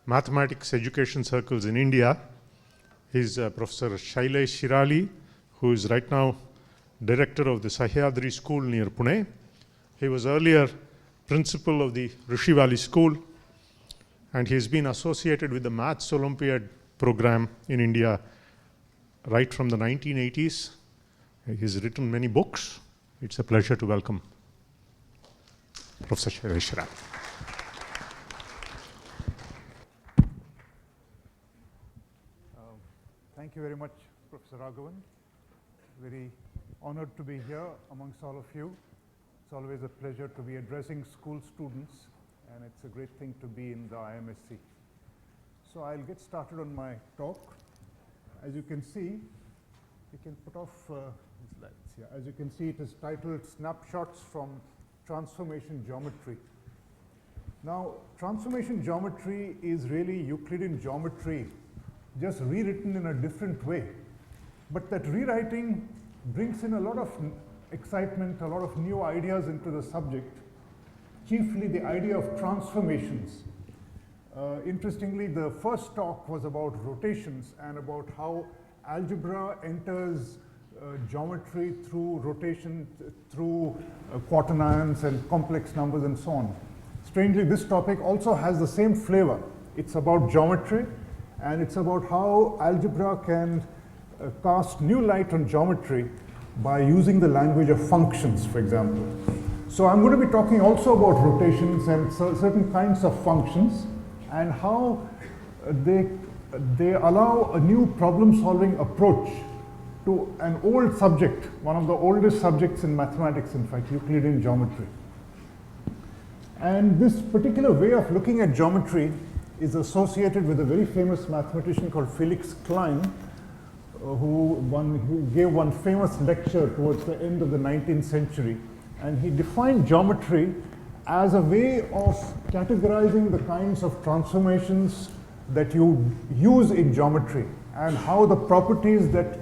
mathematics education circles in India. He's Professor Shailesh Shirali, who is right now director of the Sahyadri School near Pune. He was earlier principal of the Rishi Valley School, and he's been associated with the Maths Olympiad program in India right from the 1980s. He's written many books. It's a pleasure to welcome Professor Shailesh Shirali. Thank you very much, Professor Raghavan. Very honored to be here amongst all of you. It's always a pleasure to be addressing school students, and it's a great thing to be in the IMSC. So I'll get started on my talk. As you can see, we can put off these lights here. As you can see, it is titled Snapshots from Transformation Geometry. Now, transformation geometry is really Euclidean geometry, just rewritten in a different way. But that rewriting brings in a lot of excitement, a lot of new ideas into the subject, chiefly the idea of transformations. Interestingly, the first talk was about rotations and about how algebra enters geometry through rotation, through quaternions and complex numbers and so on. Strangely, this topic also has the same flavor. It's about geometry, and it's about how algebra can cast new light on geometry by using the language of functions, for example. So I'm going to be talking also about rotations and certain kinds of functions and how they allow a new problem-solving approach to an old subject, one of the oldest subjects in mathematics, in fact, Euclidean geometry. And this particular way of looking at geometry is associated with a very famous mathematician called Felix Klein, who gave one famous lecture towards the end of the 19th century. And he defined geometry as a way of categorizing the kinds of transformations that you use in geometry and how the properties that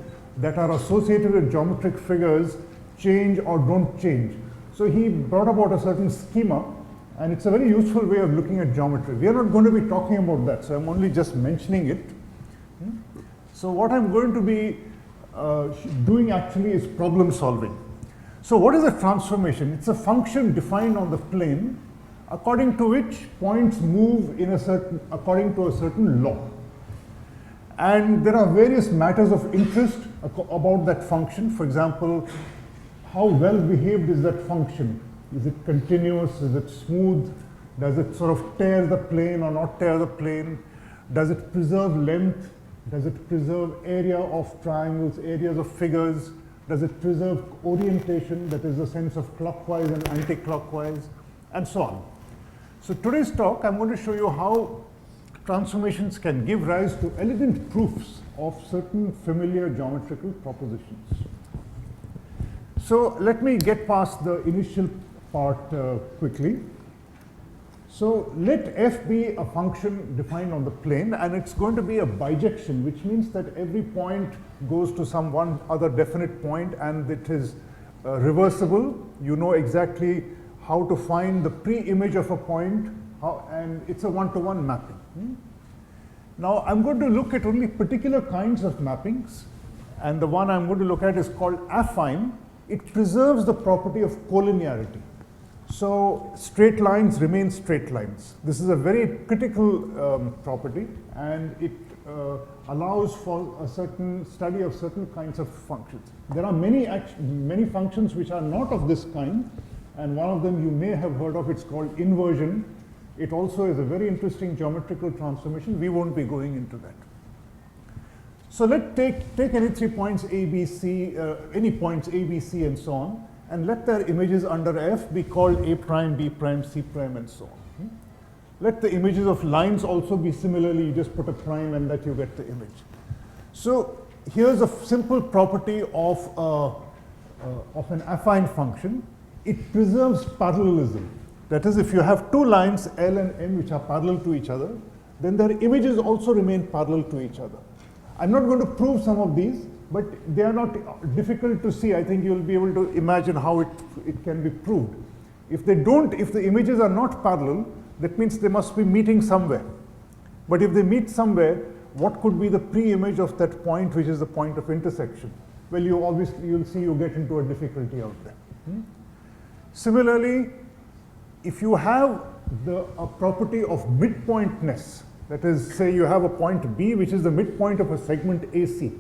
are associated with geometric figures change or don't change. So he brought about a certain schema, and it's a very useful way of looking at geometry. We are not going to be talking about that, so I'm only just mentioning it. So what I'm going to be doing actually is problem solving. So what is a transformation? It's a function defined on the plane according to which points move in according to a certain law. And there are various matters of interest about that function. For example, how well behaved is that function? Is it continuous? Is it smooth? Does it sort of tear the plane or not tear the plane? Does it preserve length? Does it preserve area of triangles, areas of figures? Does it preserve orientation, that is the sense of clockwise and anti-clockwise, and so on. So today's talk, I'm going to show you how transformations can give rise to elegant proofs of certain familiar geometrical propositions. So let me get past the initial part quickly. So let f be a function defined on the plane, and it's going to be a bijection, which means that every point goes to some one other definite point, and it is reversible. You know exactly how to find the pre-image of a point, and it's a one-to-one mapping. Now I'm going to look at only particular kinds of mappings, and the one I'm going to look at is called affine. It preserves the property of collinearity. So straight lines remain straight lines. This is a very critical property, and it allows for a certain study of certain kinds of functions. There are many functions which are not of this kind, and one of them you may have heard of. It's called inversion. It also is a very interesting geometrical transformation. We won't be going into that. So let's take any 3 points A, B, C, any points A, B, C, and so on, and let their images under F be called A prime, B prime, C prime, and so on. Let the images of lines also be similarly, you just put a prime and that you get the image. So here's a simple property of an affine function. It preserves parallelism. That is, if you have two lines L and M which are parallel to each other, then their images also remain parallel to each other. I'm not going to prove some of these, but they are not difficult to see. I think you'll be able to imagine how it can be proved. If the images are not parallel, that means they must be meeting somewhere. But if they meet somewhere, what could be the pre-image of that point, which is the point of intersection? Well, you'll see you get into a difficulty out there. Similarly, if you have a property of midpointness, that is, say you have a point B, which is the midpoint of a segment AC,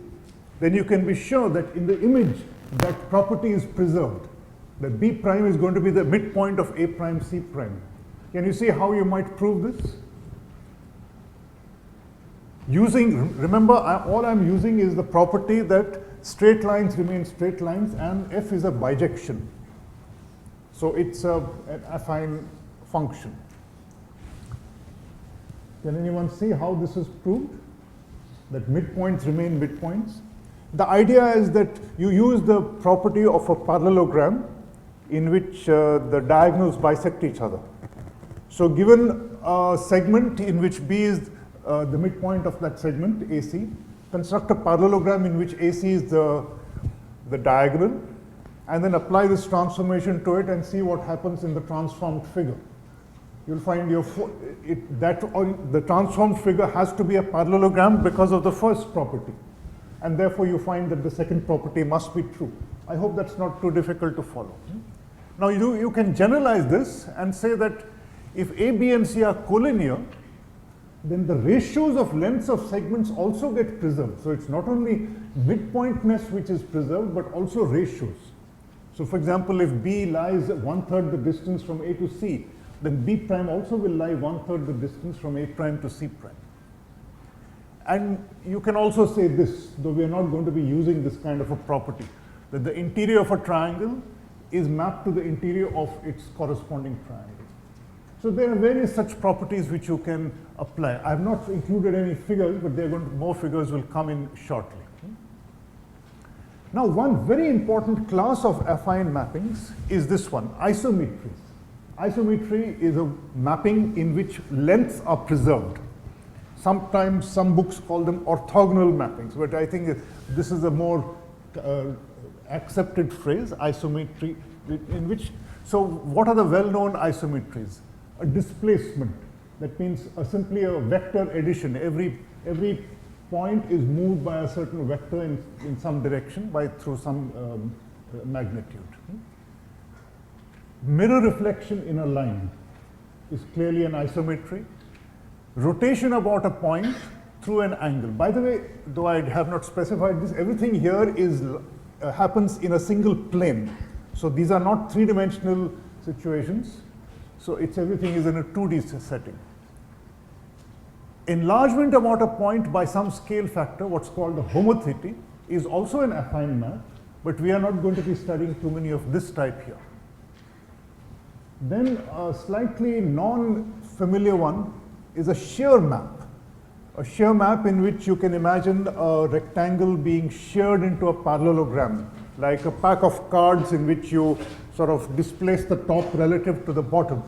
then you can be sure that in the image, that property is preserved. That B prime is going to be the midpoint of A prime, C prime. Can you see how you might prove this? Remember, all I'm using is the property that straight lines remain straight lines and F is a bijection. So it's an affine function. Can anyone see how this is proved? That midpoints remain midpoints. The idea is that you use the property of a parallelogram in which the diagonals bisect each other. So given a segment in which B is the midpoint of that segment, AC, construct a parallelogram in which AC is the diagonal, and then apply this transformation to it and see what happens in the transformed figure. You'll find the transformed figure has to be a parallelogram because of the first property. And therefore, you find that the second property must be true. I hope that's not too difficult to follow. Now, you can generalize this and say that if A, B, and C are collinear, then the ratios of lengths of segments also get preserved. So it's not only midpointness which is preserved, but also ratios. So for example, if B lies 1/3 the distance from A to C, then B prime also will lie 1/3 the distance from A prime to C prime. And you can also say this, though we are not going to be using this kind of a property, that the interior of a triangle is mapped to the interior of its corresponding triangle. So there are various such properties which you can apply. I have not included any figures, but more figures will come in shortly. Now, one very important class of affine mappings is this one, isometries. Isometry is a mapping in which lengths are preserved. Sometimes some books call them orthogonal mappings, but I think this is a more accepted phrase, isometry, in which, so what are the well-known isometries? A displacement, that means simply a vector addition. Every point is moved by a certain vector in some direction through some magnitude. Mirror reflection in a line is clearly an isometry. Rotation about a point through an angle. By the way, though I have not specified this, everything here happens in a single plane. So these are not three-dimensional situations. So everything is in a 2D setting. Enlargement about a point by some scale factor, what's called a homothety, is also an affine map, but we are not going to be studying too many of this type here. Then a slightly non-familiar one is a shear map. A shear map in which you can imagine a rectangle being sheared into a parallelogram, like a pack of cards in which you sort of displace the top relative to the bottom.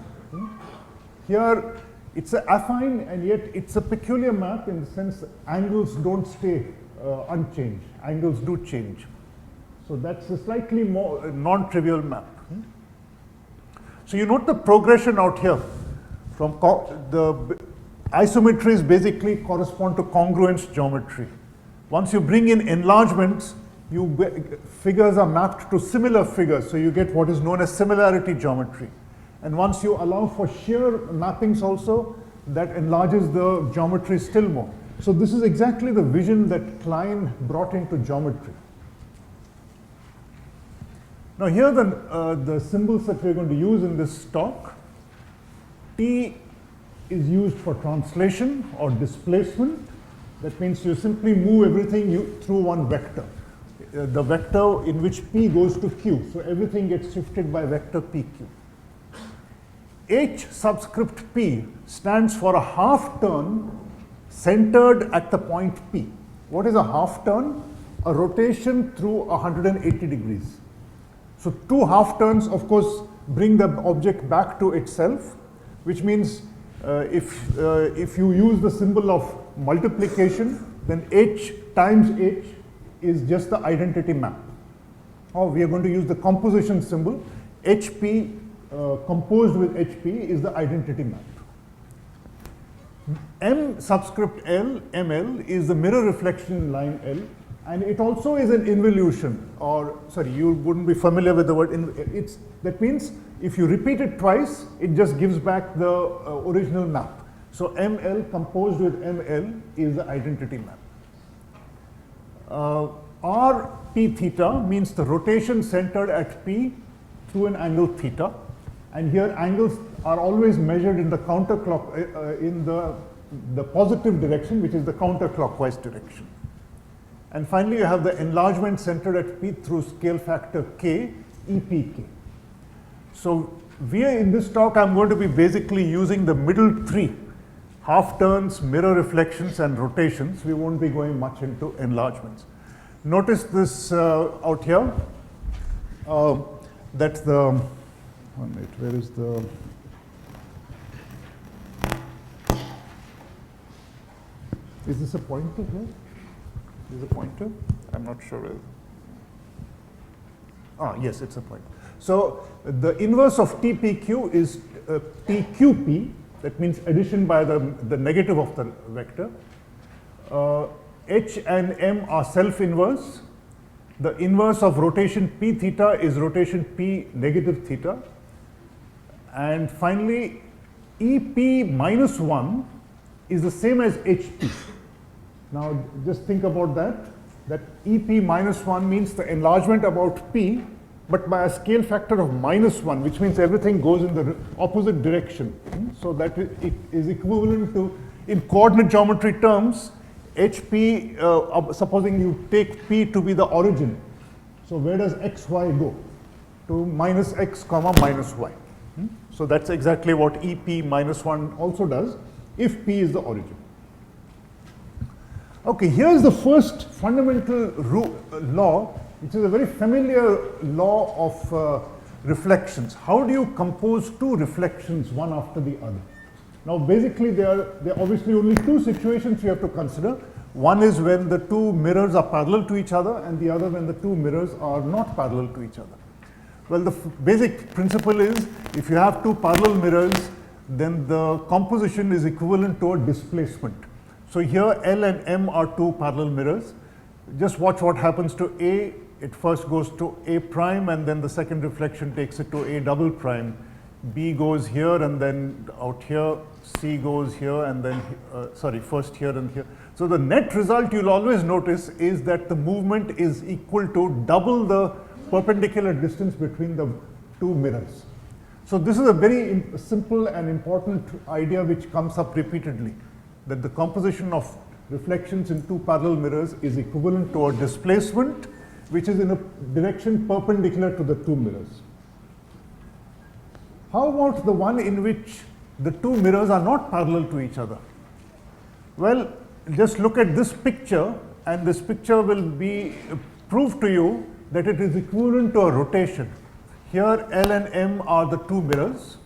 Here, it's an affine, and yet it's a peculiar map in the sense that angles don't stay unchanged. Angles do change. So that's a slightly more non-trivial map. So you note the progression out here. From the isometries basically correspond to congruence geometry. Once you bring in enlargements, figures are mapped to similar figures, so you get what is known as similarity geometry. And once you allow for shear mappings also, that enlarges the geometry still more. So this is exactly the vision that Klein brought into geometry. Now here the symbols that we're going to use in this talk. T is used for translation or displacement. That means you simply move everything through one vector. The vector in which P goes to Q. So everything gets shifted by vector PQ. H subscript P stands for a half turn centered at the point P. What is a half turn? A rotation through 180 degrees. So two half turns, of course, bring the object back to itself, which means if you use the symbol of multiplication, then H times H is just the identity map. Or we are going to use the composition symbol. HP composed with HP is the identity map. M subscript L, ML, is the mirror reflection line L, and it also is an involution, or sorry, you wouldn't be familiar with the word, that means if you repeat it twice, it just gives back the original map. So ML composed with ML is the identity map. R P theta means the rotation centered at P through an angle theta, and here angles are always measured in the counterclock, in the positive direction, which is the counterclockwise direction. And finally, you have the enlargement centered at P through scale factor K, EPK. So in this talk, I'm going to be basically using the middle three: half turns, mirror reflections, and rotations. We won't be going much into enlargements. Notice this out here. That's the, one minute, where is the, is this a pointer here? Is it a pointer? I'm not sure. Yes, it's a pointer. So the inverse of TPQ is PQP. That means addition by the negative of the vector. H and M are self-inverse. The inverse of rotation P theta is rotation P negative theta. And finally, EP minus 1 is the same as HP. Now just think about that. That EP minus 1 means the enlargement about P, but by a scale factor of -1, which means everything goes in the opposite direction. So that it is equivalent to, in coordinate geometry terms, HP, supposing you take P to be the origin. So where does XY go? To -x, -y. So that's exactly what EP minus 1 also does, if P is the origin. Okay, here's the first fundamental law, which is a very familiar law of reflections. How do you compose two reflections one after the other? Now basically there are obviously only two situations you have to consider. One is when the two mirrors are parallel to each other, and the other when the two mirrors are not parallel to each other. Well, the basic principle is, if you have two parallel mirrors, then the composition is equivalent to a displacement. So here L and M are two parallel mirrors. Just watch what happens to A. It first goes to A prime, and then the second reflection takes it to A double prime. B goes here and then out here. C goes here and then, first here and here. So the net result you'll always notice is that the movement is equal to double the perpendicular distance between the two mirrors. So this is a very simple and important idea which comes up repeatedly, that the composition of reflections in two parallel mirrors is equivalent to a displacement which is in a direction perpendicular to the two mirrors. How about the one in which the two mirrors are not parallel to each other? Well, just look at this picture, and this picture will be prove to you that it is equivalent to a rotation. Here L and M are the two mirrors.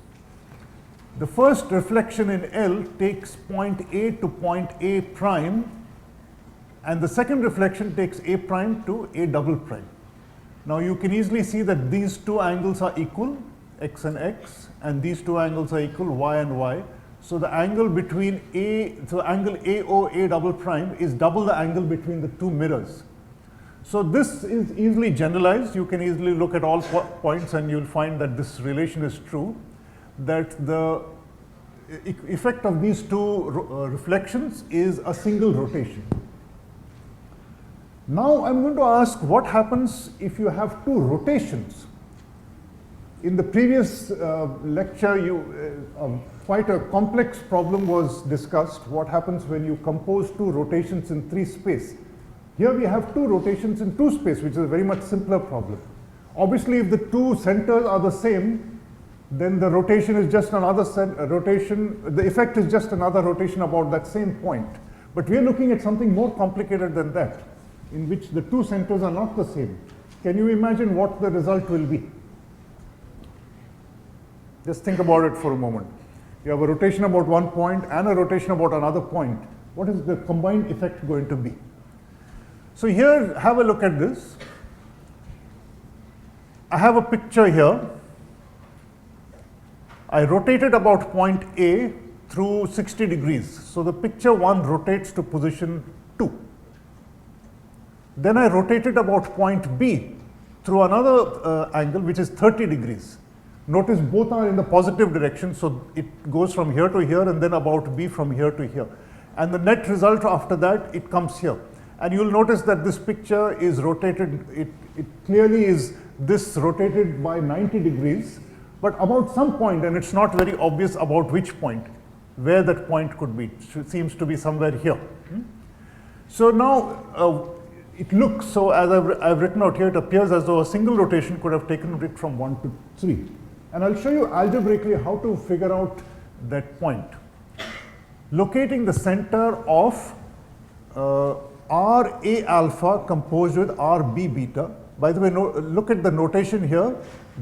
The first reflection in L takes point A to point A prime, and the second reflection takes A prime to A double prime. Now you can easily see that these two angles are equal, x and x, and these two angles are equal, y and y. So the angle between angle AO A double prime is double the angle between the two mirrors. So this is easily generalized. You can easily look at all points and you'll find that this relation is true, that the effect of these two reflections is a single rotation. Now I'm going to ask, what happens if you have two rotations? In the previous lecture, quite a complex problem was discussed. What happens when you compose two rotations in 3 space? Here we have two rotations in 2 space, which is a very much simpler problem. Obviously, if the two centers are the same, then the rotation is just another rotation. The effect is just another rotation about that same point. But we are looking at something more complicated than that, in which the two centers are not the same. Can you imagine what the result will be? Just think about it for a moment. You have a rotation about one point and a rotation about another point. What is the combined effect going to be? So here, have a look at this. I have a picture here. I rotated about point A through 60 degrees. So the picture 1 rotates to position 2. Then I rotate it about point B through another angle which is 30 degrees. Notice both are in the positive direction, so it goes from here to here and then about B from here to here. And the net result after that, it comes here. And you will notice that this picture is rotated, it clearly is this rotated by 90 degrees, but about some point, and it's not very obvious about which point, where that point could be. It seems to be somewhere here. So now, it looks, so as I've written out here, it appears as though a single rotation could have taken it from 1 to 3. And I'll show you algebraically how to figure out that point. Locating the center of R A alpha composed with R B beta. By the way, look at the notation here.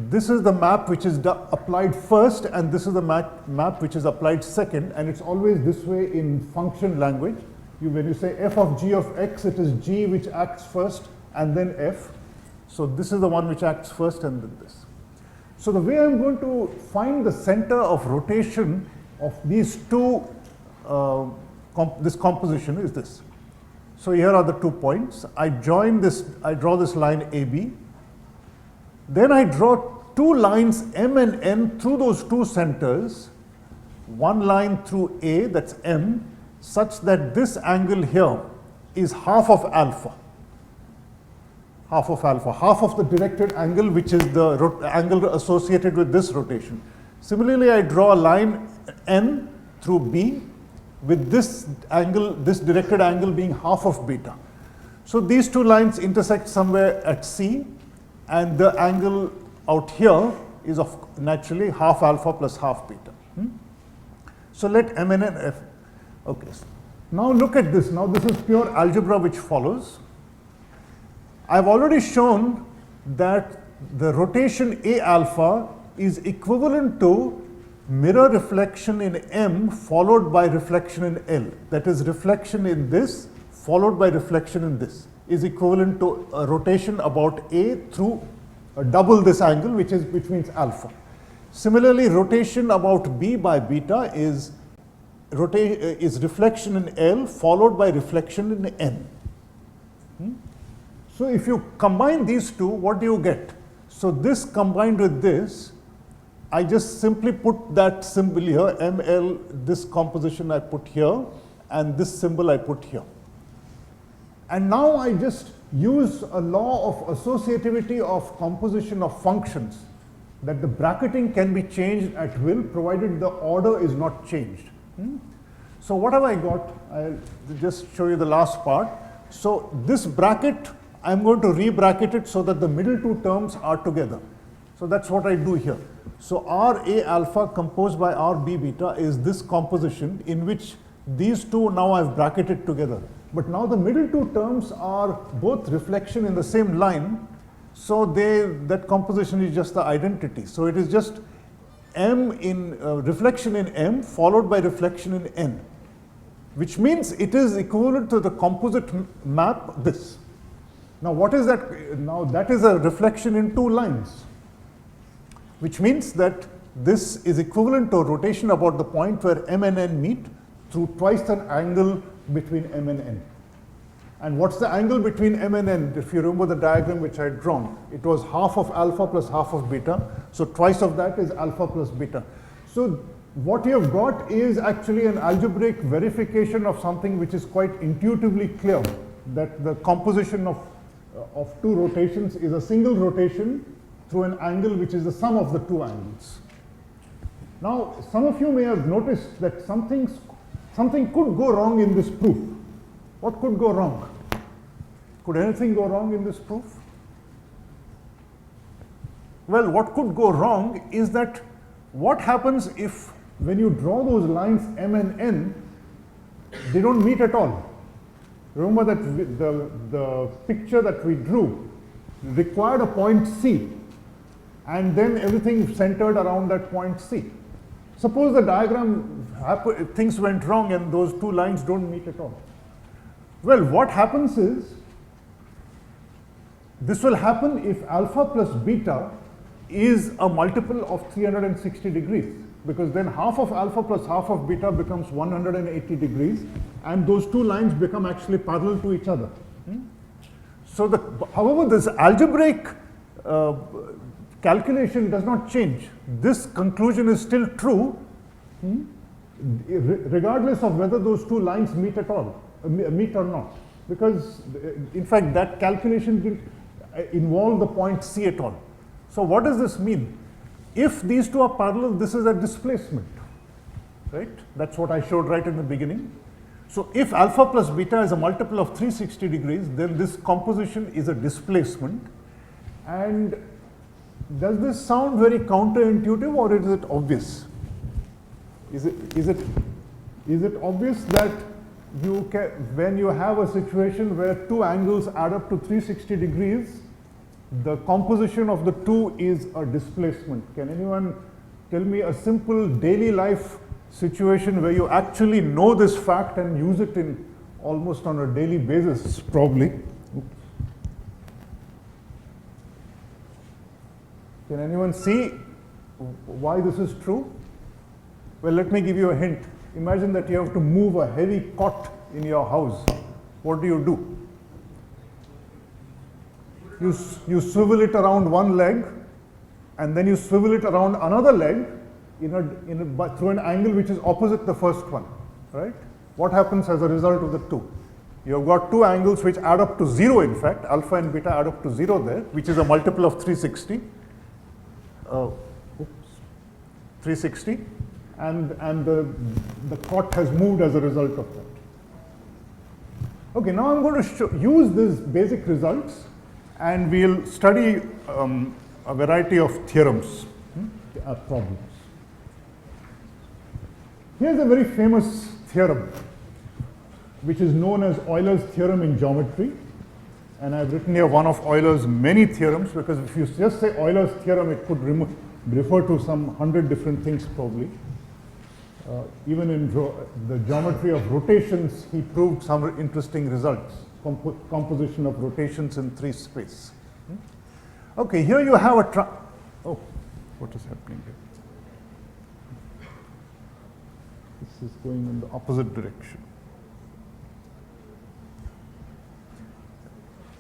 This is the map which is applied first, and this is the map which is applied second, and it's always this way in function language. When you say f of g of x, it is g which acts first and then f. So this is the one which acts first and then this. So the way I'm going to find the center of rotation of these two, this composition is this. So here are the 2 points. I join this, I draw this line AB. Then I draw 2 lines M and N through those 2 centers. One line through A, that's M, such that this angle here is half of alpha. Half of alpha, half of the directed angle, which is the angle associated with this rotation. Similarly, I draw a line N through B with this angle, this directed angle being half of beta. So these 2 lines intersect somewhere at C, and the angle out here is of naturally half alpha plus half beta. So let M and N F. Okay. Now look at this. Now this is pure algebra which follows. I've already shown that the rotation A alpha is equivalent to mirror reflection in M followed by reflection in L. That is, reflection in this followed by reflection in this is equivalent to a rotation about A through double this angle, which means alpha. Similarly, rotation about B by beta is reflection in L followed by reflection in N. So if you combine these two, what do you get? So this combined with this, I just simply put that symbol here, ML, this composition I put here, and this symbol I put here. And now I just use a law of associativity of composition of functions, that the bracketing can be changed at will, provided the order is not changed. So what have I got? I'll just show you the last part. So this bracket, I'm going to re-bracket it so that the middle 2 terms are together. So that's what I do here. So R A alpha composed by R B beta is this composition in which these 2 now I've bracketed together. But now the middle 2 terms are both reflection in the same line, so that composition is just the identity. So it is just M in reflection in M followed by reflection in N, which means it is equivalent to the composite map this. Now what is that? Now that is a reflection in 2 lines, which means that this is equivalent to a rotation about the point where M and N meet through twice an angle between M and N. And what's the angle between M and N? If you remember the diagram which I had drawn, it was half of alpha plus half of beta. So twice of that is alpha plus beta. So what you have got is actually an algebraic verification of something which is quite intuitively clear, that the composition of 2 rotations is a single rotation through an angle which is the sum of the 2 angles. Now, some of you may have noticed that something could go wrong in this proof. What could go wrong? Could anything go wrong in this proof? Well, what could go wrong is that what happens if when you draw those lines M and N, they don't meet at all. Remember that the picture that we drew required a point C, and then everything centered around that point C. Suppose the diagram, things went wrong and those 2 lines don't meet at all. Well, what happens is, this will happen if alpha plus beta is a multiple of 360 degrees, because then half of alpha plus half of beta becomes 180 degrees, and those two lines become actually parallel to each other. So, however, this algebraic calculation does not change. This conclusion is still true, regardless of whether those two lines meet at all, meet or not. Because, in fact, that calculation didn't involve the point C at all. So, what does this mean? If these two are parallel, this is a displacement, right? That's what I showed right in the beginning. So, if alpha plus beta is a multiple of 360 degrees, then this composition is a displacement. And does this sound very counterintuitive, or is it obvious? Is it obvious that you can, when you have a situation where two angles add up to 360 degrees, the composition of the two is a displacement? Can anyone tell me a simple daily life situation where you actually know this fact and use it in almost on a daily basis, probably? Oops. Can anyone see why this is true? Well, let me give you a hint. Imagine that you have to move a heavy cot in your house. What do? You swivel it around one leg, and then you swivel it around another leg through an angle which is opposite the first one, right? What happens as a result of the two? You've got two angles which add up to 0, in fact. Alpha and beta add up to 0 there, which is a multiple of 360. 360. And the cot has moved as a result of that. Okay, now I'm going to use these basic results, and we'll study a variety of theorems, problems. Here's a very famous theorem, which is known as Euler's theorem in geometry. And I've written here one of Euler's many theorems, because if you just say Euler's theorem, it could refer to some 100 different things probably. Even in the geometry of rotations, he proved some interesting results. Composition of rotations in 3 space. Okay, here you have oh, what is happening here? This is going in the opposite direction.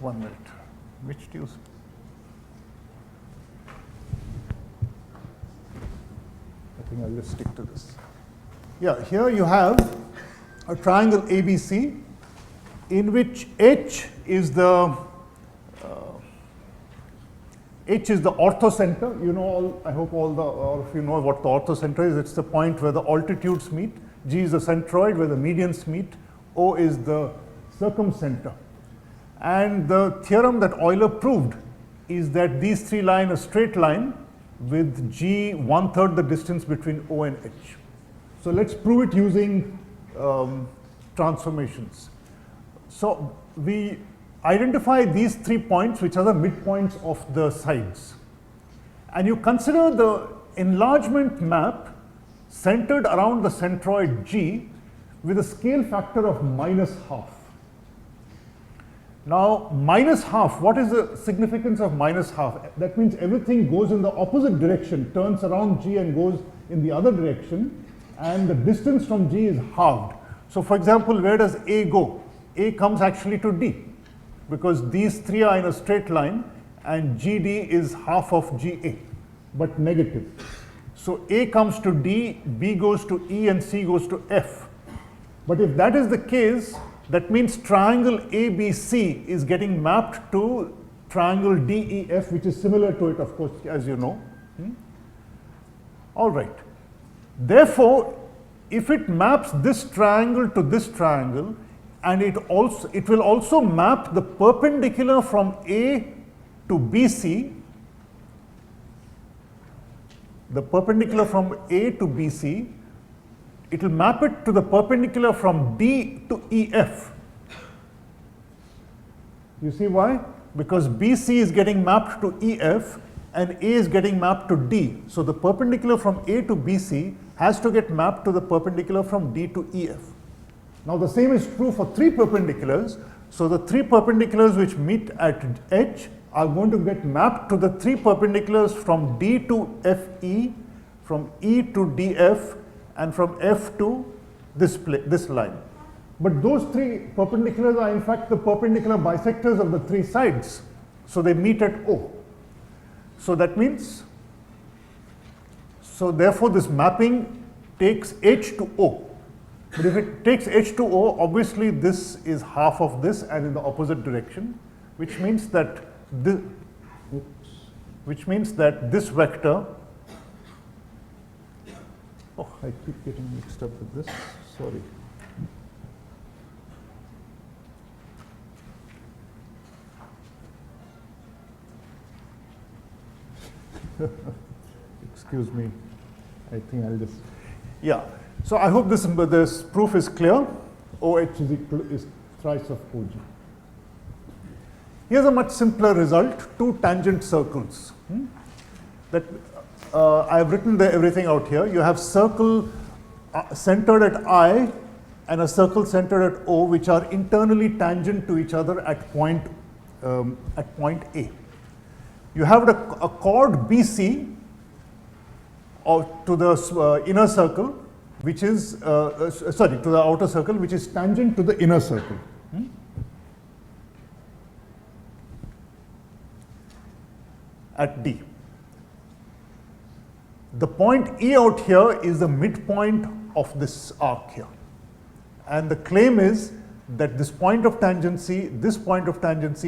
1 minute. Which do you? I think I'll just stick to this. Yeah, here you have a triangle ABC in which H is the orthocenter. You know, I hope all of you know what the orthocenter is. It's the point where the altitudes meet. G is the centroid where the medians meet. O is the circumcenter. And the theorem that Euler proved is that these three line a straight line with G 1/3 the distance between O and H. So let's prove it using transformations. So we identify these 3 points, which are the midpoints of the sides. And you consider the enlargement map centered around the centroid G with a scale factor of -12. Now, -12, what is the significance of -12? That means everything goes in the opposite direction, turns around G and goes in the other direction, and the distance from G is halved. So, for example, where does A go? A comes actually to D, because these three are in a straight line, and GD is half of GA, but negative. So, A comes to D, B goes to E, and C goes to F. But if that is the case, that means triangle ABC is getting mapped to triangle DEF, which is similar to it, of course, as you know. All right. Therefore, if it maps this triangle to this triangle, and it will also map the perpendicular from A to BC, the perpendicular from A to BC, it will map it to the perpendicular from D to EF. You see why? Because BC is getting mapped to EF and A is getting mapped to D. So the perpendicular from A to BC has to get mapped to the perpendicular from D to EF. Now the same is true for 3 perpendiculars. So the 3 perpendiculars which meet at H are going to get mapped to the three perpendiculars from D to FE, from E to DF, and from F to this line. But those three perpendiculars are in fact the perpendicular bisectors of the three sides. So they meet at O. So that means, so therefore this mapping takes H to O. But if it takes H to O, obviously this is half of this and in the opposite direction, which means that this, this vector, oh, I keep getting mixed up with this, sorry. Excuse me, I think I'll just, yeah. So I hope this proof is clear. OH is thrice of OG. Here's a much simpler result, two tangent circles. That I've written everything out here. You have circle centered at I and a circle centered at O, which are internally tangent to each other at point A. You have a chord BC to the inner circle, which is, sorry, to the outer circle, which is tangent to the inner circle. At D. The point E out here is the midpoint of this arc here. And the claim is that this point of tangency,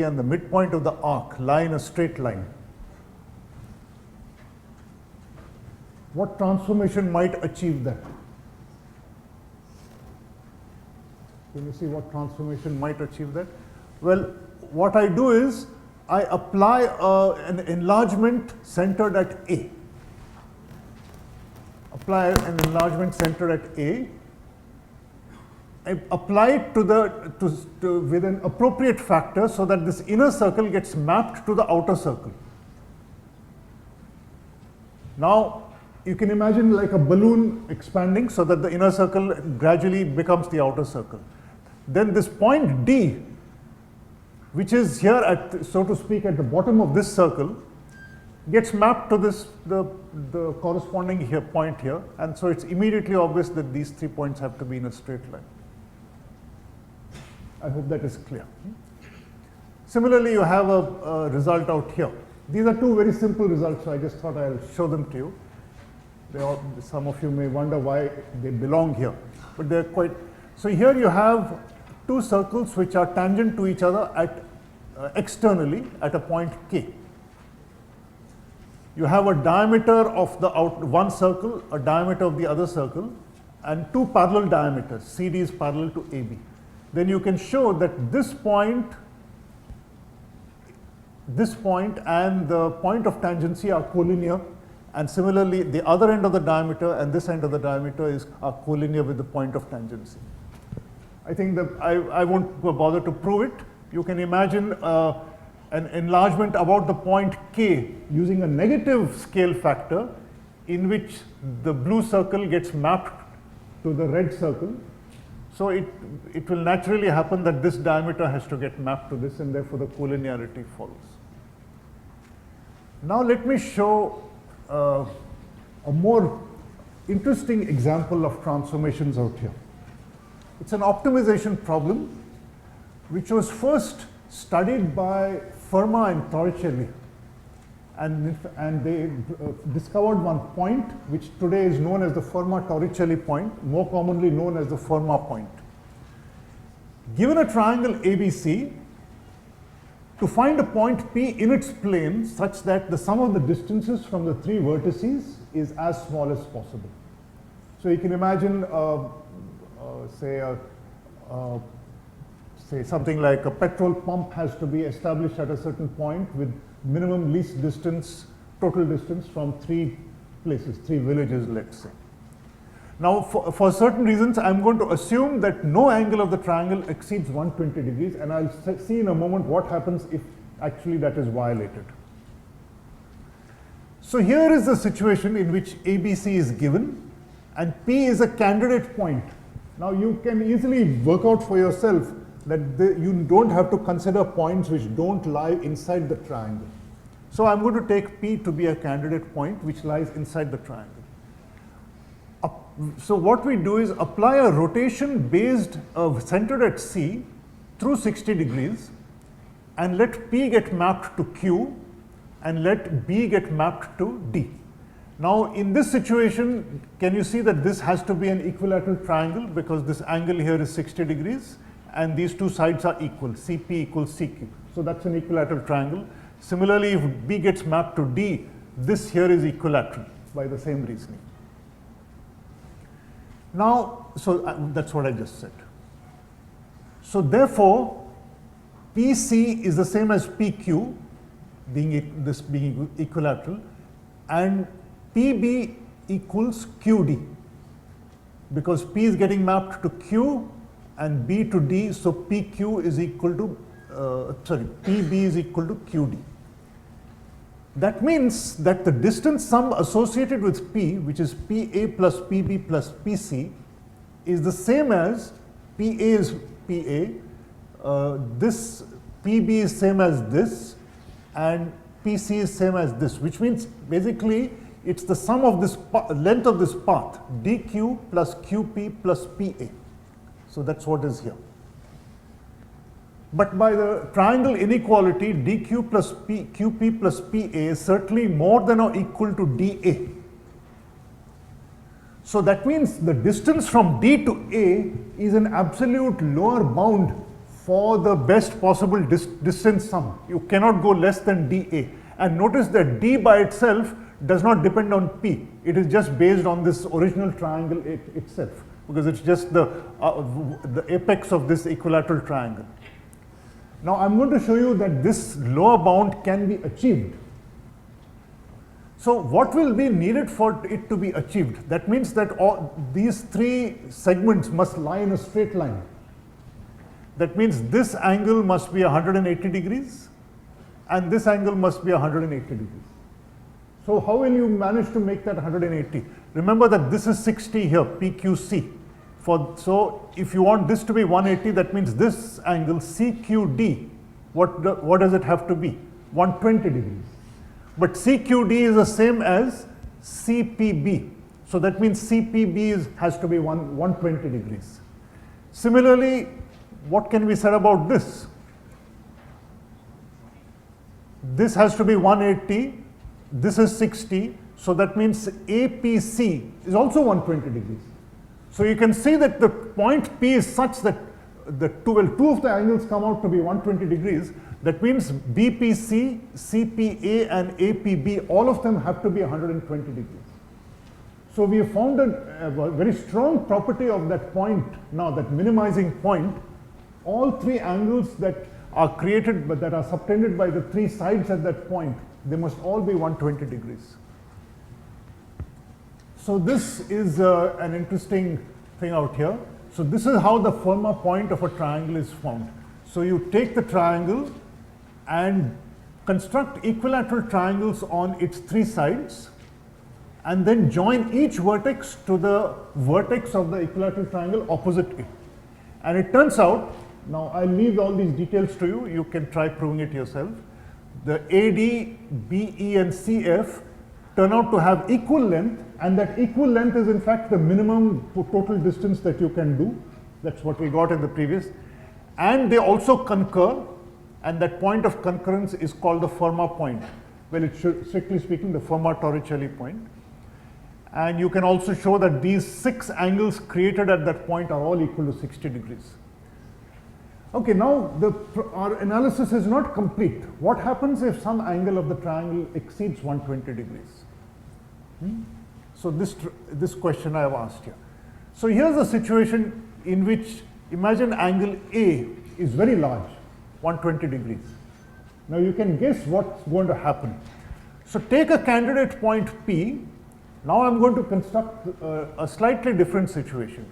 and the midpoint of the arc lie in a straight line. What transformation might achieve that? Can you see what transformation might achieve that? Well, what I do is I apply an enlargement centered at A. Apply an enlargement centered at A. I apply it with an appropriate factor so that this inner circle gets mapped to the outer circle. Now, you can imagine like a balloon expanding so that the inner circle gradually becomes the outer circle. Then this point D, which is here at, so to speak, at the bottom of this circle, gets mapped to this, the corresponding point here, and so it's immediately obvious that these 3 points have to be in a straight line. I hope that is clear. Similarly, you have a result out here. These are two very simple results, so I just thought I'll show them to you. Some of you may wonder why they belong here, but they're quite, so here you have two circles which are tangent to each other at externally at a point K. You have a diameter of the one circle, a diameter of the other circle, and two parallel diameters. CD is parallel to AB. Then you can show that this point and the point of tangency are collinear, and similarly the other end of the diameter and this end of the diameter are collinear with the point of tangency. I think that I won't bother to prove it. You can imagine an enlargement about the point K using a negative scale factor in which the blue circle gets mapped to the red circle. So it will naturally happen that this diameter has to get mapped to this, and therefore the collinearity follows. Now let me show a more interesting example of transformations out here. It's an optimization problem which was first studied by Fermat and Torricelli, and they discovered one point which today is known as the Fermat-Torricelli point, more commonly known as the Fermat point. Given a triangle ABC, to find a point P in its plane such that the sum of the distances from the three vertices is as small as possible. So you can imagine, say something like a petrol pump has to be established at a certain point with minimum least distance, total distance from three places, three villages, let's say. Now, for certain reasons, I'm going to assume that no angle of the triangle exceeds 120 degrees, and I'll see in a moment what happens if actually that is violated. So here is the situation in which ABC is given, and P is a candidate point. Now, you can easily work out for yourself that you don't have to consider points which don't lie inside the triangle. So I'm going to take P to be a candidate point which lies inside the triangle. So what we do is apply a rotation based centered at C through 60 degrees and let P get mapped to Q and let B get mapped to D. Now in this situation, can you see that this has to be an equilateral triangle because this angle here is 60 degrees and these two sides are equal, CP equals CQ. So that's an equilateral triangle. Similarly, if B gets mapped to D, this here is equilateral by the same reasoning. Now, so that's what I just said. So therefore, PC is the same as PQ, this being equilateral, and PB equals QD, because P is getting mapped to Q and B to D, so PQ is equal to, PB is equal to QD. That means that the distance sum associated with P, which is PA plus PB plus PC, is the same as PA is PA, this PB is same as this, and PC is same as this, which means basically it's the sum of this length of this path, dq plus qp plus pa. So that's what is here. But by the triangle inequality, dq plus qp plus pa is certainly more than or equal to dA. So that means the distance from D to A is an absolute lower bound for the best possible distance sum. You cannot go less than dA. And notice that D by itself does not depend on P. It is just based on this original triangle itself, because it's just the apex of this equilateral triangle. Now I'm going to show you that this lower bound can be achieved. So what will be needed for it to be achieved? That means that all these three segments must lie in a straight line. That means this angle must be 180 degrees and this angle must be 180 degrees. So how will you manage to make that 180? Remember that this is 60 here, PQC. So if you want this to be 180, that means this angle CQD, what does it have to be? 120 degrees. But CQD is the same as CPB. So that means CPB has to be 120 degrees. Similarly, what can be said about this? This has to be 180, this is 60, so that means APC is also 120 degrees. So you can see that the point P is such that two of the angles come out to be 120 degrees. That means BPC, CPA and APB, all of them have to be 120 degrees. So we have found a very strong property of that point now, that minimizing point. All three angles that are created, but that are subtended by the three sides at that point, they must all be 120 degrees. So this is an interesting thing out here. So this is how the Fermat point of a triangle is found. So you take the triangle and construct equilateral triangles on its three sides, and then join each vertex to the vertex of the equilateral triangle opposite it. And it turns out, now I'll leave all these details to you, you can try proving it yourself. The AD, BE and CF turn out to have equal length, and that equal length is in fact the minimum total distance that you can do. That's what we got in the previous. And they also concur, and that point of concurrence is called the Fermat point. Well, it should, strictly speaking, the Fermat-Torricelli point. And you can also show that these 6 angles created at that point are all equal to 60 degrees. Okay, now our analysis is not complete. What happens if some angle of the triangle exceeds 120 degrees? So this question I have asked here. So here's a situation in which, imagine angle A is very large, 120 degrees. Now you can guess what's going to happen. So take a candidate point P. Now I'm going to construct a slightly different situation.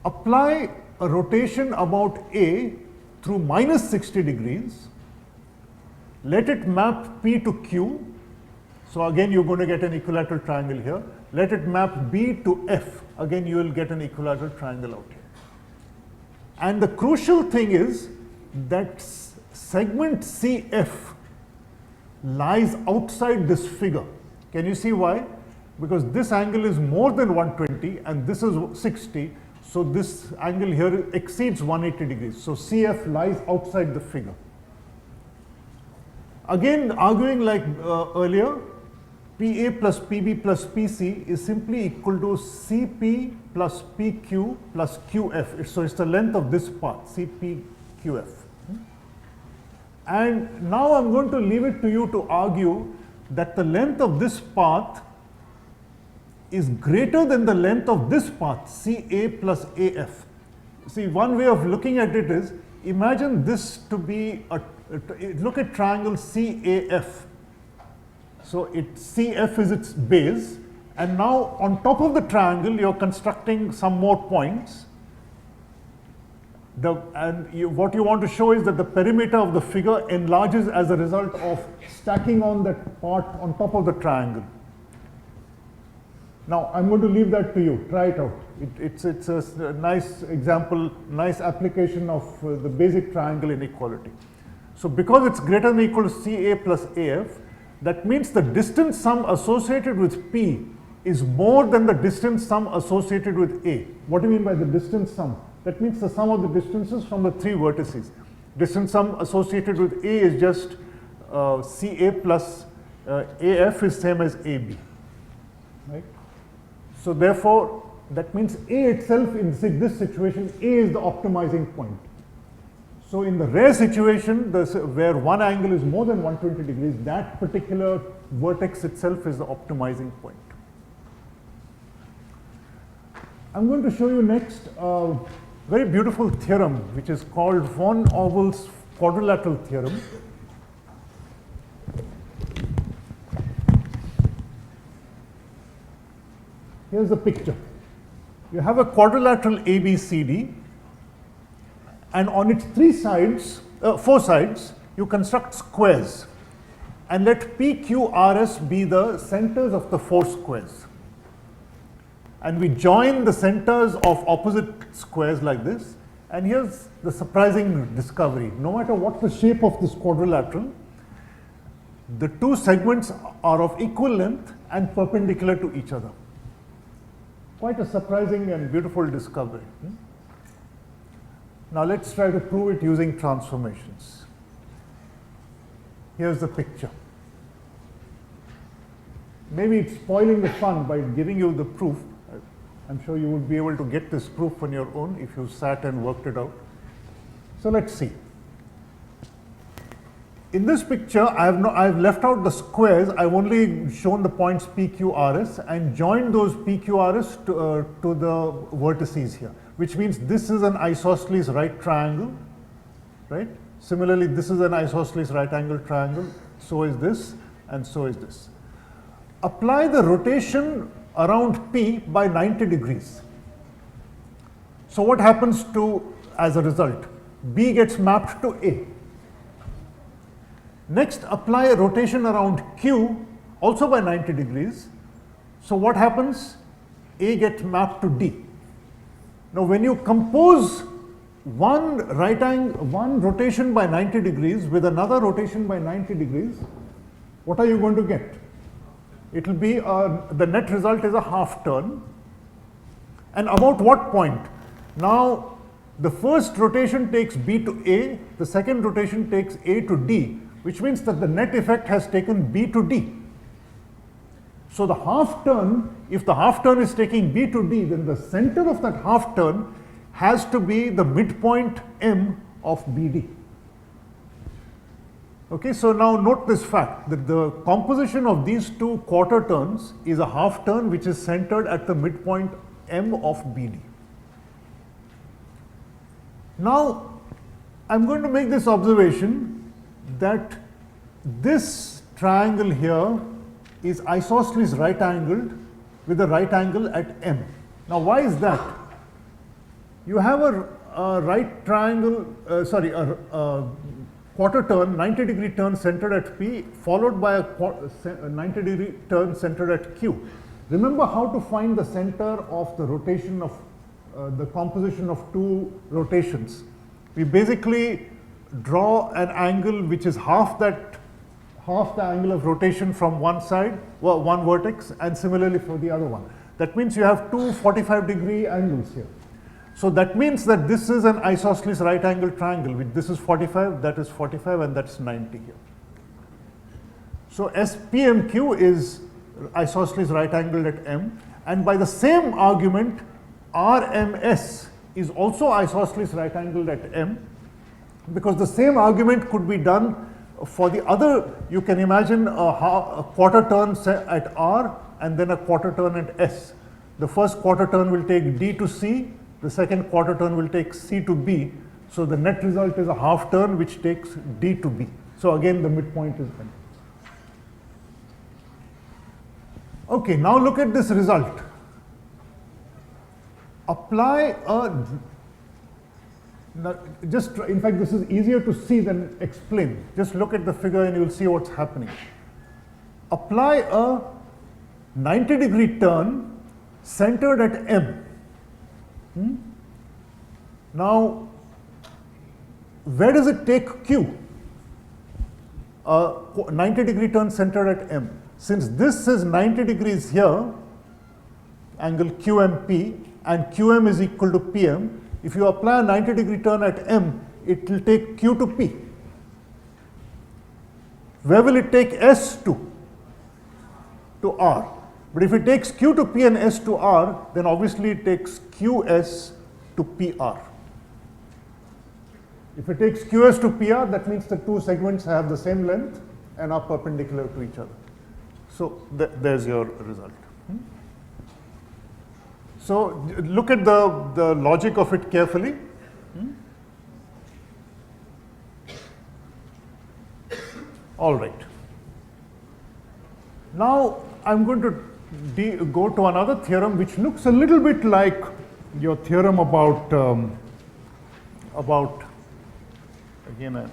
Apply a rotation about A through minus 60 degrees. Let it map P to Q. So again, you're going to get an equilateral triangle here. Let it map B to F. Again, you will get an equilateral triangle out here. And the crucial thing is that segment CF lies outside this figure. Can you see why? Because this angle is more than 120 and this is 60. So this angle here exceeds 180 degrees. So CF lies outside the figure. Again, arguing like earlier, PA plus PB plus PC is simply equal to CP plus PQ plus QF. So it's the length of this path, CPQF. And now I'm going to leave it to you to argue that the length of this path is greater than the length of this path, CA plus AF. See, one way of looking at it is, imagine this to be look at triangle CAF. So CF is its base, and now on top of the triangle you're constructing some more points. What you want to show is that the perimeter of the figure enlarges as a result of stacking on that part on top of the triangle. Now I'm going to leave that to you. Try it out. It's a nice example, nice application of the basic triangle inequality. So because it's greater than or equal to CA plus AF, that means the distance sum associated with P is more than the distance sum associated with A. What do you mean by the distance sum? That means the sum of the distances from the three vertices. Distance sum associated with A is just CA plus AF is same as AB. Right? So therefore, that means A itself in this situation, A is the optimizing point. So in the rare situation where one angle is more than 120 degrees, that particular vertex itself is the optimizing point. I'm going to show you next a very beautiful theorem which is called von Orwell's quadrilateral theorem. Here's the picture. You have a quadrilateral ABCD, and on its four sides, you construct squares, and let PQRS be the centers of the four squares. And we join the centers of opposite squares like this, and here's the surprising discovery. No matter what the shape of this quadrilateral, the two segments are of equal length and perpendicular to each other. Quite a surprising and beautiful discovery. Now let's try to prove it using transformations. Here's the picture. Maybe it's spoiling the fun by giving you the proof. I'm sure you would be able to get this proof on your own if you sat and worked it out. So let's see. In this picture, I've left out the squares. I've only shown the points PQRS and joined those PQRS to the vertices here, which means this is an isosceles right triangle, right? Similarly, this is an isosceles right angle triangle. So is this, and so is this. Apply the rotation around P by 90 degrees. So what happens as a result? B gets mapped to A. Next, apply a rotation around Q also by 90 degrees. So what happens? A gets mapped to D. Now when you compose one rotation by 90 degrees with another rotation by 90 degrees, what are you going to get? It will be, the net result is a half turn. And about what point? Now, the first rotation takes B to A, the second rotation takes A to D, which means that the net effect has taken B to D. So the half turn, if the half turn is taking B to D, then the center of that half turn has to be the midpoint M of BD. Okay, so now note this fact that the composition of these two quarter turns is a half turn which is centered at the midpoint M of BD. Now, I'm going to make this observation that this triangle here is isosceles right angled with a right angle at M. Now, why is that? You have a right triangle, a quarter turn, 90 degree turn centered at P, followed by a 90 degree turn centered at Q. Remember how to find the center of the rotation of the composition of two rotations. We basically draw an angle which is half the angle of rotation from one side, one vertex, and similarly for the other one. That means you have two 45-degree angles here. So that means that this is an isosceles right angle triangle. This is 45, that is 45, and that's 90 here. So SPMQ is isosceles right angled at M, and by the same argument, RMS is also isosceles right angled at M, because the same argument could be done for the other. You can imagine a quarter turn at R and then a quarter turn at S. The first quarter turn will take D to C, the second quarter turn will take C to B. So the net result is a half turn which takes D to B. So again, the midpoint is M. Okay, now look at this result. Apply a, in fact, this is easier to see than explain. Just look at the figure and you'll see what's happening. Apply a 90-degree turn centered at M. Now, where does it take Q? A 90-degree turn centered at M. Since this is 90 degrees here, angle QMP, and QM is equal to PM, if you apply a 90-degree turn at M, it will take Q to P. Where will it take S to? To R. But if it takes Q to P and S to R, then obviously it takes QS to PR. If it takes QS to PR, that means the two segments have the same length and are perpendicular to each other. So there's your result. So look at the logic of it carefully. All right. Now I'm going to go to another theorem which looks a little bit like your theorem about again.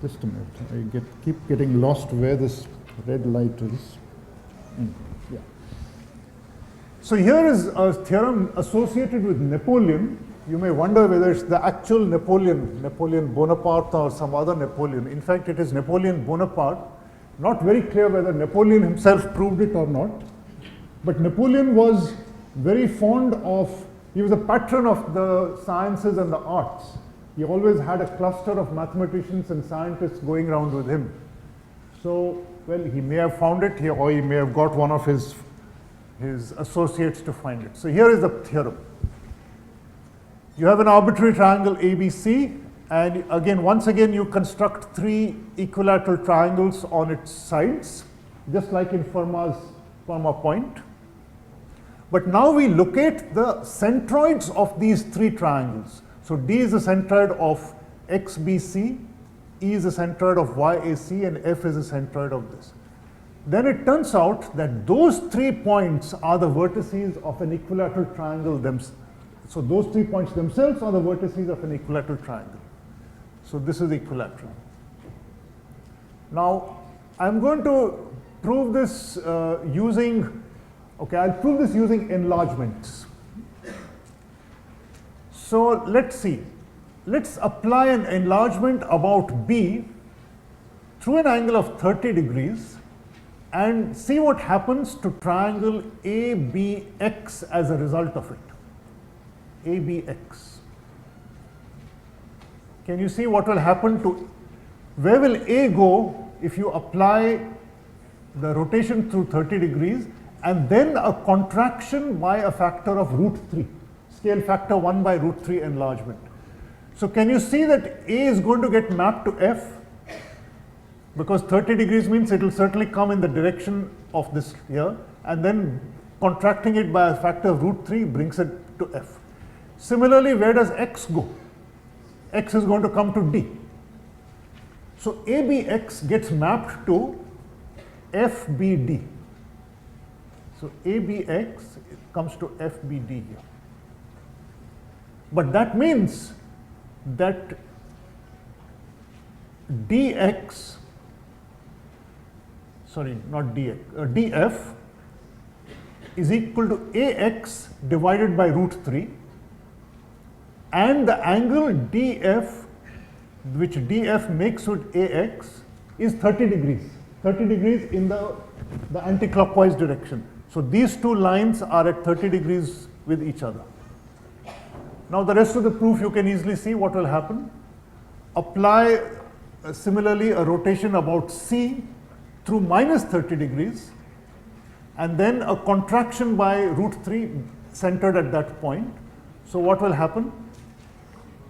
Just a minute. I keep getting lost where this red light is. Yeah. So here is a theorem associated with Napoleon. You may wonder whether it's the actual Napoleon Bonaparte or some other Napoleon. In fact, it is Napoleon Bonaparte. Not very clear whether Napoleon himself proved it or not. But Napoleon was very fond of, he was a patron of the sciences and the arts. He always had a cluster of mathematicians and scientists going around with him. So, well, he may have found it, or he may have got one of his associates to find it. So here is the theorem. You have an arbitrary triangle ABC, and again, once again, you construct three equilateral triangles on its sides, just like in Fermat point. But now we locate the centroids of these three triangles. So D is the centroid of XBC, E is the centroid of YAC, and F is the centroid of this. Then it turns out that those 3 points are the vertices of an equilateral triangle themselves. So those 3 points themselves are the vertices of an equilateral triangle. So this is equilateral. Now, I'm going to prove this using enlargements. So let's see. Let's apply an enlargement about B through an angle of 30 degrees and see what happens to triangle ABX as a result of it. ABX. Can you see what will happen to, where will A go if you apply the rotation through 30 degrees and then a contraction by a factor of √3, scale factor 1 by √3 enlargement. So can you see that A is going to get mapped to F? Because 30 degrees means it will certainly come in the direction of this here, and then contracting it by a factor of √3 brings it to F. Similarly, where does X go? X is going to come to D. So ABX gets mapped to FBD. So ABX comes to FBD here. But that means that DX, sorry, not DX, DF is equal to ax divided by root 3, and the angle df, which df makes with ax, is 30 degrees. 30 degrees in the anti-clockwise direction. So these two lines are at 30 degrees with each other. Now the rest of the proof you can easily see what will happen. Apply similarly a rotation about c through minus 30 degrees, and then a contraction by root 3 centered at that point. So what will happen?